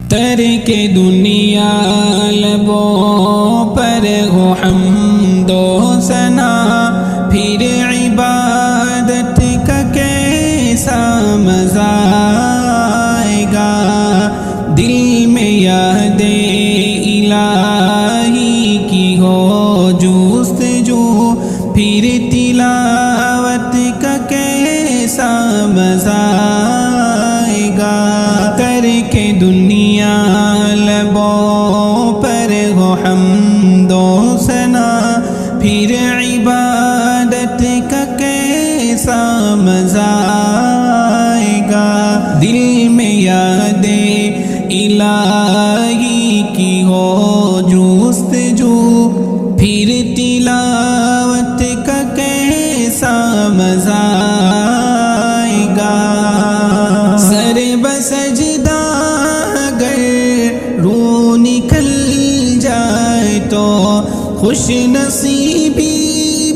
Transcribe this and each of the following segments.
ترک دنیا لبوں پر ہو حمد و ثنا، پھر عبادت کا کیسا مزہ آئے گا۔ دل میں یاد الہی کی ہو جستجو، پھر تلاوت کا کیسا مزہ آئے گا۔ ترک دنیا لبوں پر ہو حمد و ثنا، پھر عبادت کا کیسا مزہ آئے گا۔ دل میں یاد الہی کی ہو جستجو، پھر تلاوت کا کیسا مزہ آئے گا۔ سر بسجدہ اگر روح نکل جائے تو خوش نصیبی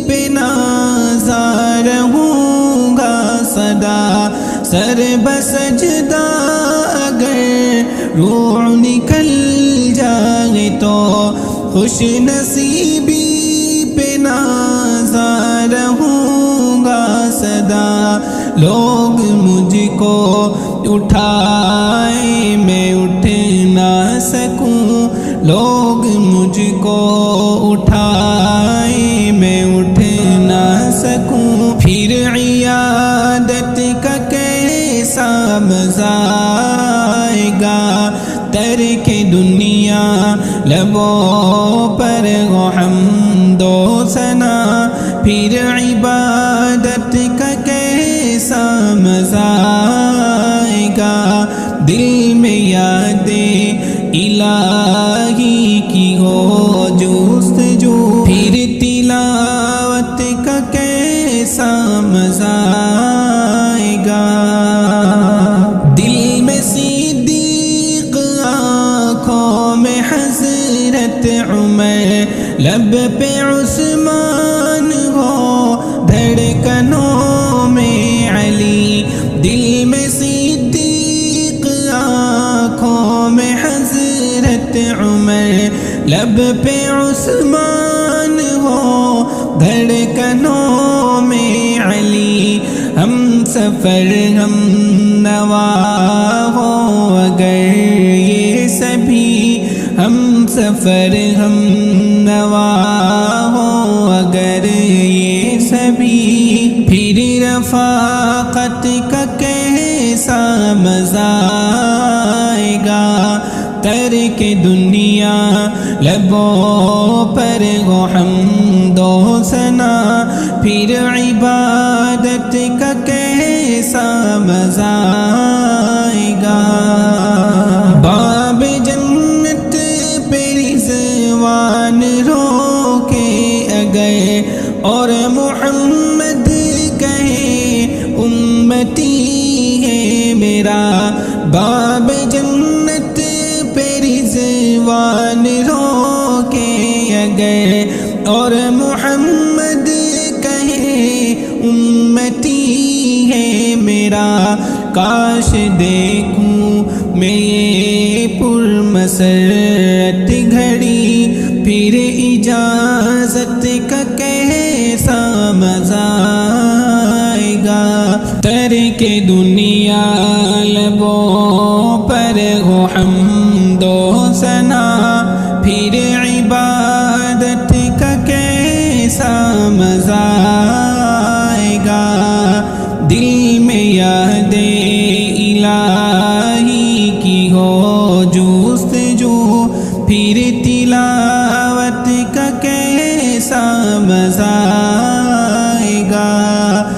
پہ ناظر ہوں گا سدا۔ سر بسجدہ اگر روح نکل جائے تو خوش نصیبی پہ ناظر ہوں گا سدا۔ لوگ مجھ کو اٹھائے میں اٹھ نہ سکوں، لوگ مجھ کو اٹھائے میں اٹھ نہ سکوں، پھر عیادت کا کیسا مزہ آئے گا۔ ترک دنیا لبوں پر ہو حمد و ثنا، پھر عبادت کا کیسا مزہ آئے گا۔ دل میں یاد الہی کی ہو جستجو، پھر تلاوت کا کیسا مزہ آئے گا۔ دل میں صدیق، آنکھوں میں حضرت عمر، لب پہ عثمان ہو دھڑکنوں میں علی۔ دل میں صدیق، آنکھوں میں حضرت عمر، لب پہ عثمان ہو دھڑکنوں میں علی۔ ہم سفر ہم نوا ہو اگر یہ سبھی، ہم سفر ہم نوا ہو اگر یہ سبھی، پھر رفاقت کا کیسا مزہ آئے گا۔ ترک دنیا لبوں پر ہو حمد و ثنا، پھر عبادت کا کیسا مزہ آئے گا۔ باب جنت پہ رضوان رو کے اگر اور محمد کہے امتی ہے میرا، باب جنت پہ رضوان رو کے اگر اور محمد کہے امتی ہے میرا، کاش دیکھوں میں یہ پرمسرت گھڑی، پھر اجازت کا کیسا مزہ آئے گا۔ ترک دنیا لبوں پر ہو حمد و ثنا، پھر عبادت کا کیسا مزہ آئے گا۔ دل میں یاد الہی کی ہو جستجو، پھر تلاوت کا کیسا مزہ